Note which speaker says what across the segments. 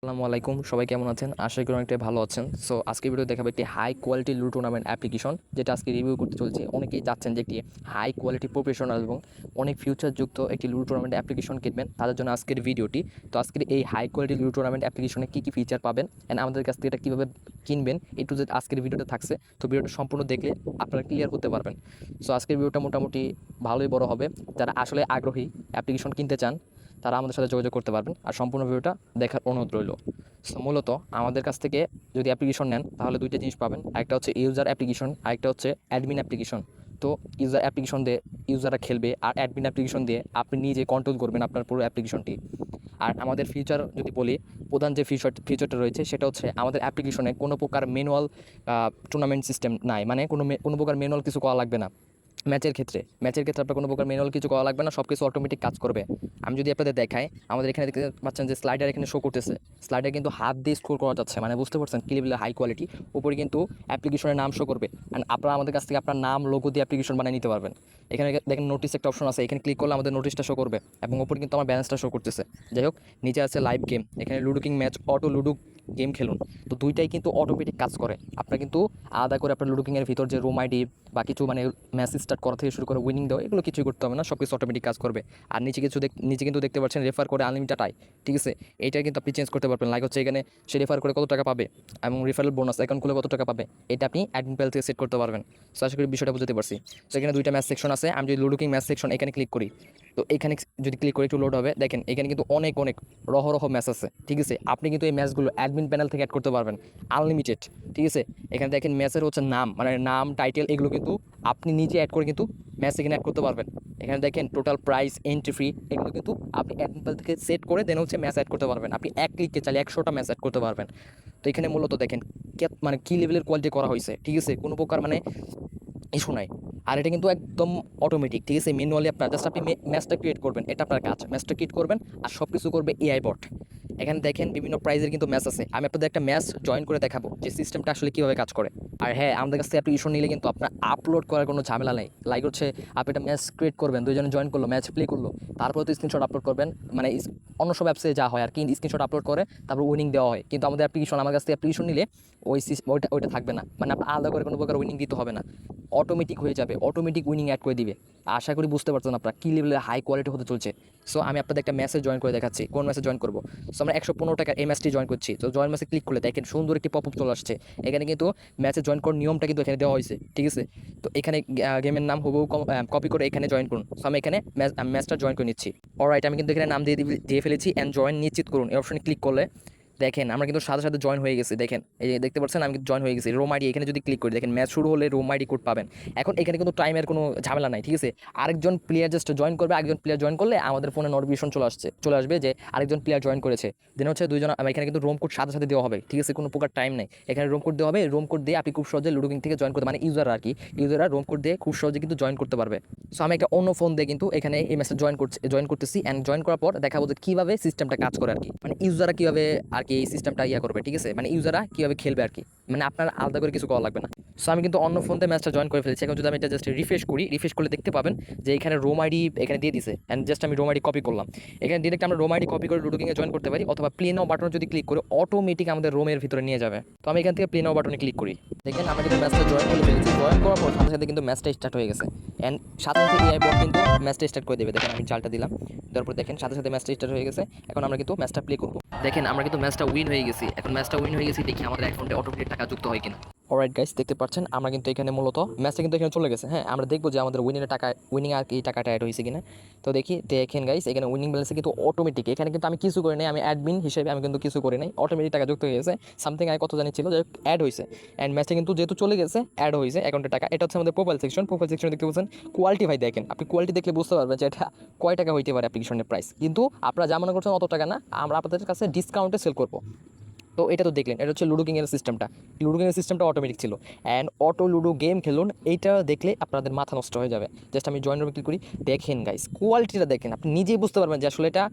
Speaker 1: আসসালামু আলাইকুম, সবাই কেমন আছেন? আশা করি অনেকটাই ভালো আছেন। সো আজকে ভিডিও দেখাবো একটি high quality ludo tournament application, যেটা আজকে রিভিউ করতে চলছে। অনেকেই চাচ্ছেন যে একটি হাই কোয়ালিটি প্রফেশনাল এবং অনেক ফিউচারযুক্ত একটি লুডো টুর্নামেন্ট অ্যাপ্লিকেশন কিনবেন, তাদের জন্য আজকের ভিডিওটি। তো আজকের এই হাই কোয়ালিটি লুডো টুর্নামেন্ট অ্যাপ্লিকেশনে কী কী ফিচার পাবেন অ্যান্ড আমাদের কাছ থেকে এটা কীভাবে কিনবেন, একটু যে আজকের ভিডিওটা থাকছে। তো ভিডিওটা সম্পূর্ণ দেখলে আপনারা ক্লিয়ার করতে পারবেন। সো আজকের ভিডিওটা মোটামুটি ভালোই বড় হবে। যারা আসলে আগ্রহী অ্যাপ্লিকেশন কিনতে চান তারা আমাদের সাথে যোগাযোগ করতে পারবেন, আর সম্পূর্ণ ভিডিওটা দেখার অনুরোধ রইল। সো মূলত আমাদের কাছ থেকে যদি অ্যাপ্লিকেশন নেন তাহলে দুইটা জিনিস পাবেন, একটা হচ্ছে ইউজার অ্যাপ্লিকেশন, আরেকটা হচ্ছে অ্যাডমিন অ্যাপ্লিকেশন। তো ইউজার অ্যাপ্লিকেশন দিয়ে ইউজাররা খেলবে, আর অ্যাডমিন অ্যাপ্লিকেশন দিয়ে আপনি নিজে কন্ট্রোল করবেন আপনার পুরো অ্যাপ্লিকেশনটি। আর আমাদের ফিচার যদি বলি, প্রধান যে ফিচারটা রয়েছে সেটা হচ্ছে আমাদের অ্যাপ্লিকেশনে কোনো প্রকার ম্যানুয়াল টুর্নামেন্ট সিস্টেম নাই, মানে কোনো প্রকার ম্যানুয়াল কিছু করা লাগবে না। ম্যাচের ক্ষেত্রে আপনার কোনো প্রকার ম্যানুয়াল কিছু করা লাগবে না, সব কিছু অটোমেটিক কাজ করবে। আমি যদি আপনাদের দেখাই, আমাদের এখানে দেখতে পাচ্ছেন যে স্লাইডার এখানে শো করতেছে। স্লাইডার কিন্তু হাত দিয়ে স্ক্রল করা যাচ্ছে, মানে বুঝতে পারছেন কি লেভেলের হাই কোয়ালিটি। উপরে কিন্তু অ্যাপ্লিকেশনের নাম শো করবে, অ্যান্ড আপনারা আমাদের কাছ থেকে আপনার নাম লোগো দিয়ে অ্যাপ্লিকেশন বানিয়ে নিতে পারবেন। এখানে দেখেন নোটিস একটা অপশন আছে, এখানে ক্লিক করলে আমাদের নোটিশটা শো করবে, এবং উপরে কিন্তু আমার ব্যালেন্সটা শো করতেছে। যাই হোক, নিচে আছে লাইভ গেম, এখানে ludo king match auto ludo game খেলুন। তো দুইটাই কিন্তু অটোমেটিক কাজ করে। আপনার কিন্তু আলাদা করে আপনার লুডো কিংয়ের ভিতর যে রুম আইডি বা কিছু মানে ম্যাচ স্টার্ট করা থেকে শুরু করে উইনিং দেওয়া, এগুলো কিছুই করতে হবে না, সব কিছু অটোমেটিক কাজ করবে। আর নিচে কিন্তু দেখতে পাচ্ছেন রেফার করে আনলিমিটেড আয়, ঠিক আছে। এইটা কিন্তু আপনি চেঞ্জ করতে পারবেন, লাইক হচ্ছে এখানে সে রেফার করে কত টাকা পাবে এবং রেফারেল বোনাস অ্যাকাউন্ট খুলে কত টাকা পাবে, এটা আপনি অ্যাডমিন প্যানেল থেকে সেট করতে পারবেন। সো আশা করি বিষয়টা বুঝতে পারছি। সো এখানে দুইটা ম্যাচ সেকশন আছে। আমি যদি লুডো কিং ম্যাচ সেকশন এখানে ক্লিক করি, তো এখানে যদি ক্লিক করে একটু লোড হবে, দেখেন এখানে কিন্তু অনেক রহ ম্যাচ আছে, ঠিক আছে। আপনি কিন্তু এই ম্যাচগুলো অ্যাডমিন প্যানেল থেকে অ্যাড করতে পারবেন আনলিমিটেড, ঠিক আছে। এখানে দেখেন ম্যাচের হচ্ছে নাম, মানে নাম টাইটেল, এগুলো কিন্তু আপনি নিজে অ্যাড করে কিন্তু ম্যাচ এখানে অ্যাড করতে পারবেন। এখানে দেখেন টোটাল প্রাইস, এন্ট্রি ফি, এগুলো কিন্তু আপনি অ্যাডমিন প্যানেল থেকে সেট করে দেন হচ্ছে ম্যাচ অ্যাড করতে পারবেন। আপনি এক ক্লিকে চাইলে 100টা ম্যাচ অ্যাড করতে পারবেন। তো এখানে মূলত দেখেন মানে কী লেভেলের কোয়ালিটি করা হয়েছে, ঠিক আছে। কোনো প্রকার মানে ইস্যু নাই। আর এটা কিন্তু একদম অটোমেটিক, ঠিক আছে। ম্যানুয়ালি আপনার জাস্ট আপনি ম্যাচটা ক্রিয়েট করবেন, এটা আপনার কাজ। ম্যাচটা ক্রিয়েট করবেন আর সব কিছু করবে এআই বট। এখানে দেখেন বিভিন্ন প্রাইজের কিন্তু ম্যাচ আছে। আমি আপনাদের একটা ম্যাচ জয়েন করে দেখাবো যে সিস্টেমটা আসলে কীভাবে কাজ করে। আর হ্যাঁ, আমাদের কাছ থেকে অ্যাপ্লিকেশন নিলে কিন্তু আপনার আপলোড করার কোনো ঝামেলা নেই। লাইক হচ্ছে আপনি একটা ম্যাচ ক্রিয়েট করবেন, দুইজনে জয়েন করলো, ম্যাচ প্লে করলো, তারপর তো স্ক্রিনশট আপলোড করবেন, মানে অন্য সব অ্যাপসে যা হয় আর কি, স্ক্রিনশট আপলোড করে তারপর উইনিং দেওয়া হয়। কিন্তু আমাদের অ্যাপ্লিকেশন, আমার কাছ থেকে অ্যাপ্লিকেশন নিলে ওইটা থাকবে না, মানে আপনার আলাদা করে কোনো প্রকার উইনিং দিতে হবে না, অটোমেটিক হয়ে যাবে, অটোমেটিক উইনিং অ্যাড করে দিবে। আশা করি বুঝতে পারছেন আপনারা কী লেভেলের হাই কোয়ালিটি হতে চলছে। সো আমি আপনাদের একটা ম্যাচে জয়েন করে দেখাচ্ছি, কোন ম্যাচে জয়েন করবো। সো আমরা 115 টাকার এই ম্যাচটি জয়েন করছি। তো জয়েন ম্যাচে ক্লিক করলে দেখেন সুন্দর একটি পপ আপ চলে আসছে। এখানে কিন্তু ম্যাচে জয়েন করার নিয়মটা কিন্তু এখানে দেওয়া হয়েছে, ঠিক আছে। তো এখানে গেমের নাম হুবহু কপি করে এখানে জয়েন করুন। সো আমি এখানে ম্যাচটা জয়েন করে নিচ্ছি। অলরাইট, আমি কিন্তু এখানে নাম দিয়ে ফেলেছি, অ্যান্ড জয়েন নিশ্চিত করুন এই অপশনে ক্লিক করলে দেখেন আমরা কিন্তু সাথে সাথে জয়েন হয়ে গেছি। দেখেন এই যে দেখতে পাচ্ছেন আমি কিন্তু জয়েন হয়ে গেছি। রোম আইডি এখানে যদি ক্লিক করি, দেখেন ম্যাচ শুরু হলে রোম আইডি কোড পাবেন। এখন এখানে কিন্তু টাইমের কোনো ঝামেলা নাই, ঠিক আছে। আরেকজন প্লেয়ার জাস্ট জয়েন করবে, আরেকজন প্লেয়ার জয়েন করলে আমাদের ফোনে নোটিফিকেশন চলে আসবে যে আরেকজন প্লেয়ার জয়েন করেছে। দেন হচ্ছে দুইজন, এখানে কিন্তু রোম কোড সাথে সাথে দেওয়া হবে, ঠিক আছে। কোনো প্রকার টাইম নেই, এখানে রোম কোড দেওয়া হবে। রোম কোড দিয়ে আপনি খুব সহজে লুডো কিং থেকে জয়েন করতে, মানে ইউজাররা রোম কোড দিয়ে খুব সহজে কিন্তু জয়েন করতে পারবে। সো আমি একটা অন্য ফোন দিয়ে কিন্তু এখানে এই ম্যাচে জয়েন করতেছি, অ্যান্ড জয়েন করার পর দেখাবো যে কীভাবে সিস্টেমটা কাজ করে আর কি, মানে ইউজাররা কীভাবে আর কি এই সিস্টেমটা করবে, ঠিক আছে। মানে ইউজাররা কীভাবে খেলবে আর কি, মানে আপনার আলাদা করে কিছু করা লাগবে না। সো আমি কিন্তু অন্য ফোনতে ম্যাচটা জয়েন করে ফেলেছি। এখন যদি আমি এটা জাস্ট রিফ্রেশ করলে দেখতে পাবেন যে এখানে রোম আইডি এখানে দিয়ে দিছে, অ্যান্ড জাস্ট আমি রোম আইডি কপি করলাম। এখানে ডিরেক্ট আমরা রোম আইডি কপি করে লুডো কিংয়ে জয়েন করতে পারি, অথবা প্লে নাও বাটনে যদি ক্লিক করে অটোমেটিক আমাদের রোমের ভিতরে নিয়ে যাবে। তো আমি এখান থেকে প্লে নাও বাটনে ক্লিক করি। দেখেন আমরা কিন্তু ম্যাচটা জয়েন করে ফেলেছি। জয়েন করার পর সাথে সাথে কিন্তু ম্যাচটা স্টার্ট হয়ে গেছে, অ্যান্ড সাথে সাথে এআই বট কিন্তু ম্যাচটা স্টার্ট করে দেবে। দেখেন আমি চালটা দিলাম, তারপর দেখেন সাথে সাথে ম্যাচটা স্টার্ট হয়ে গেছে। এখন আমরা কিন্তু ম্যাচটা প্লে করবো। দেখেন আমরা কিন্তু ম্যাচটা উইন হয়ে গেছি। এখন ম্যাচটা উইন হয়ে গেছি, দেখি আমাদের অ্যাকাউন্টে অটোমেটিক টাকা যুক্ত হয় কিনা। অলরাইট গাইস, দেখতে পাচ্ছেন আমরা কিন্তু এখানে মূলত ম্যাচটা কিন্তু এখানে চলে গেছে। হ্যাঁ, আমরা দেখবো যে আমাদের উইনিং আর কি টাকাটা অ্যাড হয়েছে কিনা। তো দেখেন গাইস, এখানে উইনিং ব্যালেন্সে কিন্তু অটোমেটিক, এখানে কিন্তু আমি কিছু করি নাই, আমি অ্যাডমিন হিসেবে আমি কিন্তু কিছু করি নাই, অটোমেটিক টাকা যুক্ত হয়ে গেছে। সামথিং আগে কত জানি ছিল, যে অ্যাড হয়েছে, অ্যান্ড ম্যাচটা কিন্তু যেহেতু চলে গেছে অ্যাড হয়েছে অ্যাকাউন্টে টাকা। এটা হচ্ছে আমাদের প্রোফাইল সেকশন দেখতে পাচ্ছেন। কোয়ালিটি ভাই দেখেন, আপনি কোয়ালিটি দেখলে বুঝতে পারবেন যে এটা কয় টাকা হইতে পারে অ্যাপ্লিকেশনের প্রাইস। কিন্তু আপনারা যা মনে করছেন অত টাকা না, আমরা আপনাদের কাছে ডিসকাউন্টে সেল করবো। তো এটা তো দেখলেন, এটা হচ্ছে লুডো কিংয়ের সিস্টেমটা অটোমেটিক ছিল, অ্যান্ড অটো লুডো গেম খেলুন। এইটা দেখলে আপনাদের মাথা নষ্ট হয়ে যাবে। জাস্ট আমি জয়েন রুমে ক্লিক করি, দেখেন গাইস কোয়ালিটিটা দেখেন, আপনি নিজেই বুঝতে পারবেন যে আসলে এটা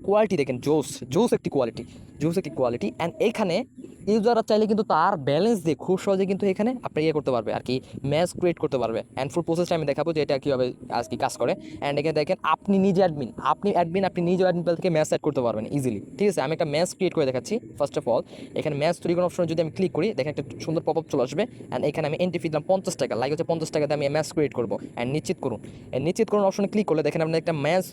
Speaker 1: কোয়ালিটি দেখেন, জোস একটি কোয়ালিটি। অ্যান্ড এখানে ইউজাররা চাইলে কিন্তু তার ব্যালেন্স দিয়ে খুব সহজে কিন্তু এখানে আপনি করতে পারবে আর কি, ম্যাচ ক্রিয়েট করতে পারবে। অ্যান্ড ফুল প্রসেসটা আমি দেখাবো যে এটা কীভাবে আজকে কাজ করে। অ্যান্ড এখানে দেখেন আপনি নিজে অ্যাডমিন, আপনি নিজে অ্যাডমিন থেকে ম্যাচ অ্যাড করতে পারবেন ইজিলি। ঠিক আছে, আমি একটা ম্যাচ ক্রিয়েট করে দেখাচ্ছি। ফার্স্ট অফ অল এখানে ম্যাচ তৈরি করার অপশনে যদি আমি ক্লিক করি, দেখেন একটা সুন্দর পপ আপ চলে আসবে। অ্যান্ড এখানে আমি এন্ট্রি ফি দিলাম 50 টাকা, লাইক হচ্ছে 50 টাকাতে আমি ম্যাচ ক্রিয়েট করবো। অ্যান্ড নিশ্চিত করুন, নিশ্চিত করুন অপশনে ক্লিক করলে দেখেন আপনার একটা ম্যাচ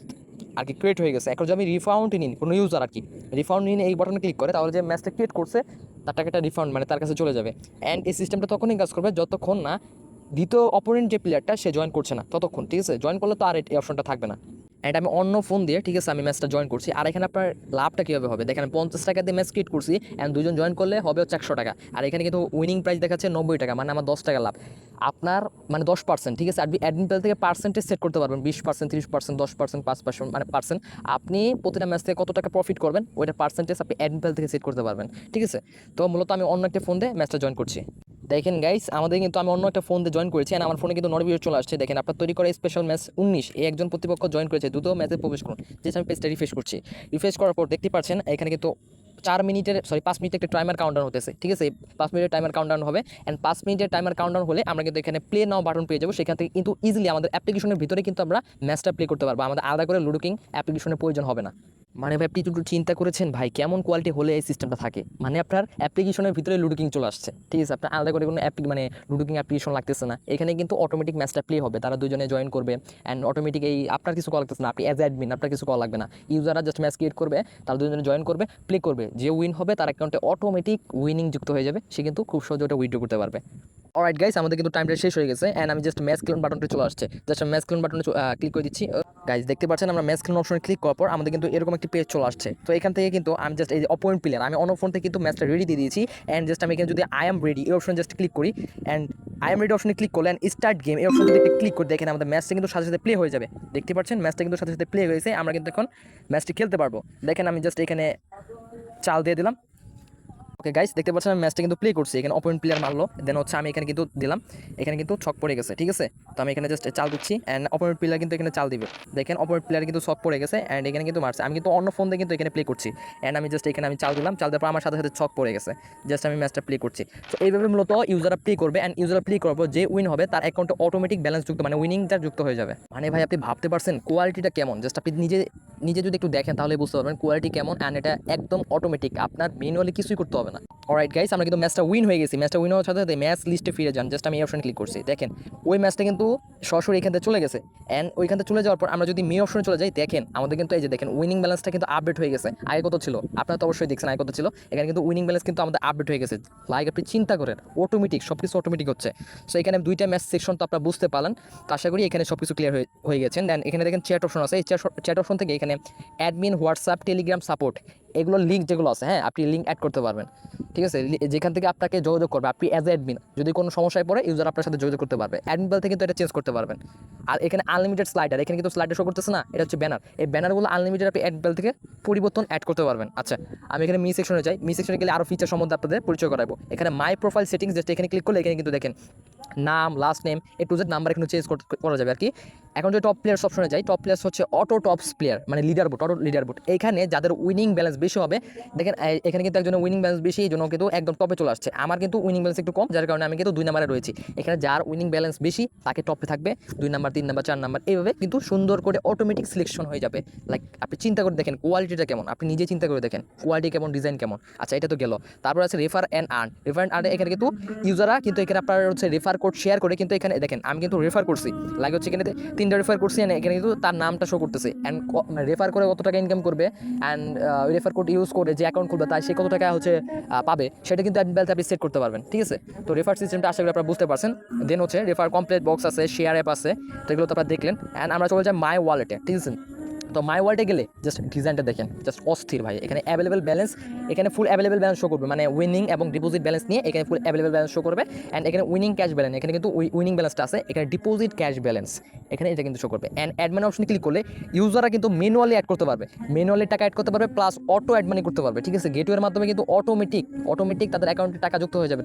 Speaker 1: আর কি ক্রিয়েট হয়ে গেছে। এখন যদি আমি রিফাউন্ড নিন, কোনো ইউজার আর কি রিফাউন্ড নিন এই বাটনে ক্লিক করে, তাহলে যে ম্যাচটা ক্রিয়েট করছে তার টাকাটা রিফাউন্ড মানে তার কাছে চলে যাবে। অ্যান্ড এই সিস্টেমটা তখনই কাজ করবে যতক্ষণ না দ্বিতীয় অপোনেন্ট যে প্লেয়ারটা সে জয়েন করছে না ততক্ষণ। ঠিক আছে, জয়েন করলে তো আর এই অপশনটা থাকবে না। অ্যান্ড আমি অন্য ফোন দিয়ে, ঠিক আছে, আমি ম্যাচটা জয়েন করছি। আর এখানে আপনার লাভটা কীভাবে হবে দেখেন, 50 টাকা দিয়ে ম্যাচ ক্রিয়েট করছি অ্যান্ড দুজন জয়েন করলে হবে হচ্ছে 100 টাকা। আর এখানে কিন্তু উইনিং প্রাইস দেখাচ্ছে 90 টাকা, মানে আমার 10 টাকা লাভ। আপনার মানে 10%, ঠিক আছে। আপনি অ্যাডমিন প্লেয়ার থেকে পার্সেন্টেজ সেট করতে পারবেন, 20%, 30%, 10%, 5% মানে পার্সেন্ট। আপনি প্রতিটা ম্যাচ থেকে কত টাকা প্রফিট করবেন ওইটার পার্সেন্টেজ আপনি অ্যাডমিন প্লেয়ার থেকে সেট করতে পারবেন। ঠিক আছে, তো মূলত আমি অন্য একটা ফোন দিয়ে ম্যাচটা জয়েন করছি। দেখেন গাইস, আমাদের কিন্তু আমি অন্য একটা ফোন দিয়ে জয়েন করেছি। আর আমার ফোনে কিন্তু নোটিফিকেশন চলে আসছে। দেখেন আপনার তৈরি করা স্পেশাল ম্যাচ 19 এই একজন প্রতিপক্ষ জয়েন করেছে, দ্রুত ম্যাচে প্রবেশ করুন। যেটা আমি পেজটা রিফ্রেশ করছি। রিফ্রেশ করার পর দেখতে পাচ্ছেন এখানে কিন্তু 5 মিনিটের একটা টাইমার কাউন্টডাউন হতেছে। ঠিক আছে, 5 মিনিটের টাইমার কাউন্টডাউন হবে। অ্যান্ড 5 মিনিটের টাইমার কাউন্টডাউন হলে আমরা কিন্তু এখানে প্লে নাও বাটন পেয়ে যাবো। সেখান থেকে কিন্তু ইজিলি আমাদের অ্যাপ্লিকেশনের ভিতরে কিন্তু আমরা ম্যাচটা প্লে করতে পারবো। আমাদের আলাদা করে লুডো কিং অ্যাপ্লিকেশনের প্রয়োজন হবে না। মানে ভাই আপনি একটু চিন্তা করেছেন ভাই কেমন কোয়ালিটি হলে এই সিস্টেমটা থাকে, মানে আপনার অ্যাপ্লিকেশনের ভিতরে লুডো কিং চলে আসছে। ঠিক আছে, আপনার আলাদা করে কোনো মানে লুডো কিং অ্যাপ্লিকেশন লাগতেছে না। এখানে কিন্তু অটোমেটিক ম্যাচটা প্লে হবে, তারা দুজনে জয়েন করবে। অ্যান্ড অটোমেটিক এই আপনার কিছু কল লাগতেছে না, আপনি অ্যাজ অ্যাডমিন আপনার কিছু কল লাগবে না। ইউজাররা জাস্ট ম্যাচ ক্রিয়েট করবে, তারা দুজনে জয়েন করবে, প্লে করবে। যে উইন হবে তার অ্যাকাউন্টে অটোমেটিক উইনিং যুক্ত হয়ে যাবে, সে কিন্তু খুব সহজে ওটা উইথড্র করতে পারবে। অলরাইট গাইস, আমাদের কিন্তু টাইমটা শেষ হয়ে গেছে। অ্যান্ড আমি জাস্ট ম্যাচ ক্লোন বাটনটা চলে আসছে, জাস্ট ম্যাচ ক্লোন বাটনে ক্লিক করে দিচ্ছি। গাইস দেখতে পাচ্ছেন আমরা ম্যাচ ক্লোন অপশনে ক্লিক করার পর আমাদের কিন্তু এরকম একটি পেজ চলে আসছে। তো এখান থেকে কিন্তু আমি জাস্ট এই যে অপোনেন্ট প্লেয়ার, আমি অন্য ফোন থেকে কিন্তু ম্যাচটা রেডি দিয়ে দিয়েছি। অ্যান্ড জাস্ট আমি এখানে যদি আই এম রেডি এই অপশনে জাস্ট ক্লিক করি, অ্যান্ড আই এম রেডি অপশনে ক্লিক করলে অ্যান্ড স্টার্ট গেম এই অপশনে যদি ক্লিক করে দেখেন আমাদের ম্যাচটা কিন্তু সাথে সাথে প্লে হয়ে যাবে। দেখতে পাচ্ছেন ম্যাচটা কিন্তু সাথে সাথে প্লে হয়েছে, আমরা কিন্তু এখন ম্যাচটি খেলতে পারবো। দেখেন আমি জাস্ট এখানে চাল দিয়ে দিলাম। ওকে গাইস, দেখতে পাচ্ছেন আমি ম্যাচটা কিন্তু প্লে করছি। এখানে অপোনেন্ট প্লেয়ার মারলো, দেন হচ্ছে আমি এখানে কিন্তু দিলাম, এখানে কিন্তু ছক পড়ে গেছে। ঠিক আছে, তো আমি এখানে জাস্ট চাল দিচ্ছি অ্যান্ড অপোনেন্ট প্লেয়ার কিন্তু এখানে চাল দিবে। দেখেন অপোনেন্ট প্লেয়ার কিন্তু ছক পড়ে গেছে অ্যান্ড এখানে কিন্তু মারছে। আমি কিন্তু অন্য ফোন দিয়ে কিন্তু এখানে প্লে করছি। অ্যান্ড আমি জাস্ট এখানে আমি চাল দিলাম, চাল দেওয়ার পর আমার সাথে সাথে ছক পড়ে গেছে। জাস্ট আমি ম্যাচটা প্লে করছি। তো এইভাবে মূলত ইউজাররা প্লে করবে। অ্যান্ড ইউজাররা প্লে করার পর যে উইন হবে তার অ্যাকাউন্টে অটোমেটিক ব্যালেন্স যুক্ত, মানে উইনিংটা যুক্ত হয়ে যাবে। মানে ভাই আপনি ভাবতে পারছেন কোয়ালিটিটা কেমন, জাস্ট আপনি নিজে নিজে যদি একটু দেখেন তাহলে বুঝতে পারবেন কোয়ালিটি কেমন। অ্যান্ড এটা একদম অটোমেটিক, আপনার ম্যানুয়ালি কিছুই করতে হবে না। অলরাইট গাইস, আমরা কিন্তু ম্যাচটা উইন হয়ে গেছি। ম্যাচটা উইন হওয়ার সাথে সাথে ম্যাচ লিস্টে ফিরে যান, জাস্ট আমি এই অপশনে ক্লিক করছি। দেখেন ওই ম্যাচটা কিন্তু সরাসরি এখান থেকে চলে গেছে। অ্যান্ড ওইখান থেকে চলে যাওয়ার পর আমরা যদি মে অপশনে চলে যাই, দেখেন আমাদের কিন্তু এই যে দেখেন উইনিং ব্যালেন্সটা কিন্তু আপডেট হয়ে গেছে। আগে কত ছিল আপনারা তো অবশ্যই দেখছেন আগে কত ছিল। এখানে কিন্তু উইনিং ব্যালেন্স কিন্তু আমাদের আপডেট হয়ে গেছে। লাইক আপনি চিন্তা করেন, অটোমেটিক সব কিছু অটোমেটিক হচ্ছে। সো এখানে দুইটা ম্যাচ সেকশন তো আপনারা বুঝতে পারলেন। তো আশা করি এখানে সব কিছু ক্লিয়ার হয়ে গেছেন। দেন এখানে দেখেন চ্যাট অপশন আছে, এই চ্যাট অপশন থেকে এখানে অ্যাডমিন, হোয়াটসঅ্যাপ, টেলিগ্রাম সাপোর্ট এগুলোর লিঙ্ক যেগুলো আছে, হ্যাঁ আপনি লিঙ্ক অ্যাড করতে পারবেন। ঠিক আছে, যেখান থেকে আপনাকে যোগাযোগ করবে, আপনি অ্যাজ অ্যাডমিন যদি কোনো সমস্যায় পড়ে ইউজার আপনার সাথে যোগাযোগ করতে পারবে। অ্যাডমিন বেল থেকে কিন্তু এটা চেঞ্জ করতে পারবেন। আর এখানে আনলিমিটেড স্লাইডার, এখানে কিন্তু স্লাইডার শো করতেছে না, এটা হচ্ছে ব্যানার। এই ব্যানারগুলো আনলিমিটেড আপনি অ্যাড বেল থেকে পরিবর্তন অ্যাড করতে পারবেন। আচ্ছা, আমি এখানে মি সেকশনে যাই। মি সেকশনে গেলে আরও ফিচার সম্বন্ধে আপনাদের পরিচয় করাবো। এখানে মাই প্রোফাইল সেটিংস, জাস্ট এখানে ক্লিক করলে এখানে কিন্তু দেখেন নাম, last name, A to Z number এখানে চেঞ্জ করা যাবে আর কি। এখন যদি টপ প্লেয়ার্স অপশনে যাই, টপ প্লেয়ার্স হচ্ছে অটো টপস প্লেয়ার, মানে leader board, auto leader board. এখানে যাদের উইনিং ব্যালেন্স বেশি হবে, দেখেন এখানে কিন্তু একজনের উইনিং ব্যালেন্স বেশি, এই জন্য কিন্তু একদম টপে চলে আসছে। আমার কিন্তু উইনিং ব্যালেন্স একটু কম, যার কারণে আমি কিন্তু 2 নম্বরে রয়েছি। এখানে যার উইনিং ব্যালেন্স বেশি তাকে টপে থাকবে, 2 নাম্বার, 3 নাম্বার, 4 নাম্বার, এইভাবে কিন্তু সুন্দর করে অটোমেটিক সিলেকশন হয়ে যাবে। লাইক আপনি চিন্তা করে দেখেন কোয়ালিটিটা কেমন, আপনি নিজে চিন্তা করে দেখেন কোয়ালিটি কেমন, ডিজাইন কেমন। আচ্ছা, এটা তো গেল। তারপর আছে refer and earn. Refer and earn এখানে কিন্তু ইউজাররা কিন্তু এখানে আপনার হচ্ছে রেফার কোড শেয়ার করে কিন্তু এখানে দেখেন আমি কিন্তু রেফার করছি, লাগে হচ্ছে এখানে 3টা রেফার করছি। এখানে কিন্তু তার নামটা শো করতেছে অ্যান্ড রেফার করে কত টাকা ইনকাম করবে অ্যান্ড রেফার কোড ইউজ করে যে অ্যাকাউন্ট খুলবে তাই সে কত টাকা হচ্ছে পাবে, সেটা কিন্তু আপনি সেট করতে পারবেন। ঠিক আছে, তো রেফার সিস্টেমটা আশা করি আপনারা বুঝতে পারছেন। দেন হচ্ছে রেফার কমপ্লিট বক্স আছে, শেয়ার অ্যাপ আছে, তো এগুলো তো আপনারা দেখলেন। অ্যান্ড আমরা চলে যাই মাই ওয়ালেটে। ঠিক আছে, তো মাই ওয়ালেটে গেলে জাস্ট ডিজাইনটা দেখেন, জাস্ট অস্থির ভাই। এখানে অ্যাভেলেবেল ব্যালেন্স, এখানে ফুল অ্যাভেলেবেল ব্যালেন্স শো করবে, মানে উইনিং এবং ডিপোজিট ব্যালেন্স নিয়ে এখানে ফুল অ্যাভেলেবেল ব্যালেন্স শো করবে। অ্যান্ড এখানে উইনিং ক্যাশ ব্যালেন্স, এখানে কিন্তু উইনিং ব্যালেন্সটা আছে, এখানে ডিপোজিট ক্যাশ ব্যালেন্স এখানে এটা কিন্তু শো করবে। অ্যান্ড অ্যাডমিন অপশনে ক্লিক করলে ইউজাররা কিন্তু ম্যানুয়ালি অ্যাড করতে পারবে, ম্যানুয়ালি টাকা অ্যাড করতে পারবে, প্লাস অটো অ্যাড মানি করতে পারবে। ঠিক আছে, গেটওয়ের মাধ্যমে কিন্তু অটোমেটিক তাদের অ্যাকাউন্টে টাকা যুক্ত হয়ে যাবে।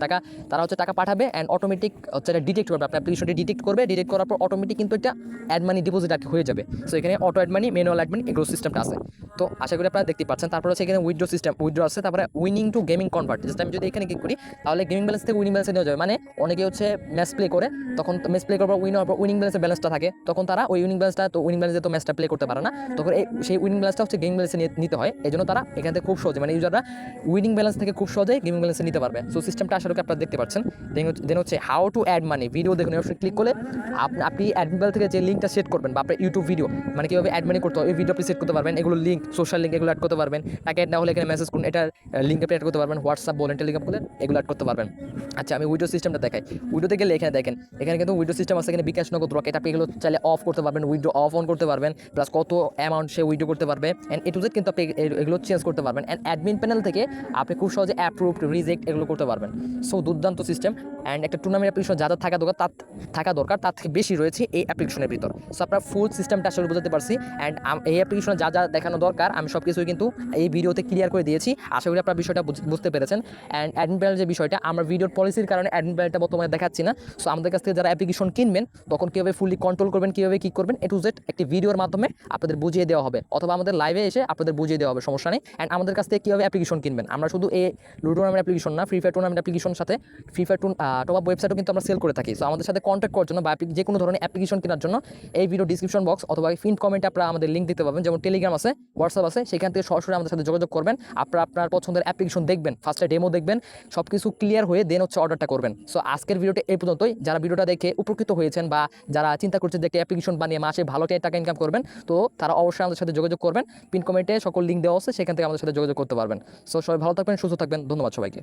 Speaker 1: তারা হচ্ছে টাকা পাঠাবে অ্যান্ড অটোমেটিক হচ্ছে এটা ডিটেক্ট করবে, আপনার অ্যাপ্লিকেশনটি ডিটেক্ট করবে, ডিটেক্ট করার পর অটোমেটিক কিন্তু এটা অ্যাড মানি ডিপোজিট হয়ে যাবে। সো এখানে auto add money, manual professional admin এগুলো সিস্টেমটা আছে। তো আশা করি আপনারা দেখতে পাচ্ছেন। তারপর হচ্ছে এখানে উইথড্র সিস্টেম, উইথড্র আছে। তারপরে winning to gaming convert, just আমি যদি এখানে ক্লিক করি তাহলে গেমিং ব্যালেন্স থেকে উইনিং ব্যালেন্সে নেওয়া যাবে। মানে অনেকে হচ্ছে ম্যাচ প্লে করে, তখন ম্যাচ প্লে করার পর উইন হওয়ার পর উইনিং ব্যালেন্সের ব্যালেন্সটা থাকে, তখন তারা ওই উইনিং ব্যালেন্সটা, তো উইনিং ব্যালেন্সে তো ম্যাচটা প্লে করতে পারে না, তখন সেই উইনিং ব্যালেন্সটা হচ্ছে গেমিং ব্যালেন্সে নিতে হয়। এই জন্য তারা এখান থেকে খুব সহজে, মানে ইউজাররা উইনিং ব্যালেন্স থেকে খুব সহজে গেমিং ব্যালেন্সে নিতে পারবে। সো সিস্টেমটা আসলে আপনারা দেখতে পাচ্ছেন। দেন হচ্ছে how to add money, video দেখুন, অবশ্যই ক্লিক করলে আপনি অ্যাডমিন বেল থেকে যে লিঙ্কটা সেট করবেন বা আপনার ইউটিউব ভিডিও, মানে কীভাবে অ্যাড মানি করতে হয়, ওই ভিডিও আপনি সেট করতে পারবেন। এগুলো লিঙ্ক, সোশ্যাল লিঙ্ক এগুলো অ্যাড করতে পারবেন। টাকা অ্যাড না হলে এখানে মেসেজ করুন, এটা লিঙ্ক আপনি অ্যাড করতে পারবেন। হোয়াটসঅ্যাপ বলেন, টেলিগ্রাম বলেন, এগুলো অ্যাড করতে পারবেন। আচ্ছা, আমি উইডিও সিস্টেমটা দেখাই। উইডিওতে গেলে এখানে দেখেন, এখানে কিন্তু উইডিও সিস্টেম আছে। এখানে বিকাশ নগদ রকেট, আপনি এগুলো চাইলে অফ করতে পারবেন, উইড্রো অফ অন করতে পারবেন, প্লাস কত অ্যামাউন্ট সে উইড্রো করতে পারবে, অ্যান্ড এ টু জেড কিন্তু আপনি এগুলো চেঞ্জ করতে পারবেন। অ্যান্ড অ্যাডমিন প্যানেল থেকে আপনি খুব সহজে অ্যাপ্রুভড, রিজেক্ট এগুলো করতে পারবেন। সো দুর্দান্ত সিস্টেম। অ্যান্ড একটা টুর্নামেন্ট অ্যাপ্লিকেশন যা যা থাকা দরকার তার থেকে বেশি রয়েছে এই অ্যাপ্লিকেশনের ভিতর। সো আপনার ফুল সিস্টেমটা আসলে বুঝতে পারছি। অ্যান্ড এই অ্যাপ্লিকেশনে যা যা দেখানো দরকার আমি সব কিছুই কিন্তু এই ভিডিওতে ক্লিয়ার করে দিয়েছি। আশা করি আপনার বিষয়টা বুঝতে পেরেছেন। অ্যান্ড অ্যাডমিন প্যানেল যে বিষয়টা, আমার ভিডিওর পলিসির কারণে অ্যাডমিন প্যানেলটা বর্তমানে দেখাচ্ছি না। সো আমাদের কাছ থেকে যারা অ্যাপ্লিকেশন কিনবেন তখন কীভাবে ফুললি কন্ট্রোল করবেন, কীভাবে কী করবেন, এ টু জেড একটি ভিডিওর মাধ্যমে আপনাদের বুঝিয়ে দেওয়া হবে, অথবা আমাদের লাইভে এসে আপনাদের বুঝিয়ে দেওয়া হবে, সমস্যা নেই। অ্যান্ড আমাদের কাছ থেকে কীভাবে অ্যাপ্লিকেশন কিনবেন, আমরা শুধু এই লুডো টুর্নামেন্ট অ্যাপ্লিকেশন না, ফ্রি ফায়ার টুর্নামেন্ট অ্যাপ্লিকেশনের সাথে ফ্রি ফায়ার টপ আপ ওয়েবসাইটও কিন্তু আমরা সেল করে থাকি। সো আমাদের সাথে কন্ট্যাক্ট করার জন্য বা যে কোনো ধরনের অ্যাপ্লিকেশন কেনার জন্য এই ভিডিও ডিসক্রিপশন বক্স অথবা পিন কমেন্টে আপনারা আমাদের লিঙ্ক দিতে পারবেন। যেমন টেলিগ্রাম আছে, হোয়াটসঅ্যাপ আছে, সেখান থেকে সরাসরি আমাদের সাথে যোগাযোগ করবেন। আপনারা আপনার পছন্দের অ্যাপ্লিকেশন দেখবেন, ফার্স্টে ডেমো দেখবেন, সব কিছু ক্লিয়ার হয়ে দেন হচ্ছে অর্ডারটা করবেন। সো আজকের ভিডিওটা এই পর্যন্তই। যারা ভিডিওটা দেখে উপকৃত হয়েছেন বা যারা চিন্তা করছেন যে একটা অ্যাপ্লিকেশন বানিয়ে মাসে ভালো টাকা ইনকাম করবেন, তো তারা অবশ্যই আমাদের সাথে যোগাযোগ করবেন। পিন কমেন্টে সকল লিঙ্ক দেওয়া আছে, সেখান থেকে আমাদের সাথে যোগাযোগ করতে পারবেন। সো সবাই ভালো থাকবেন, সুস্থ থাকবেন। ধন্যবাদ সবাইকে।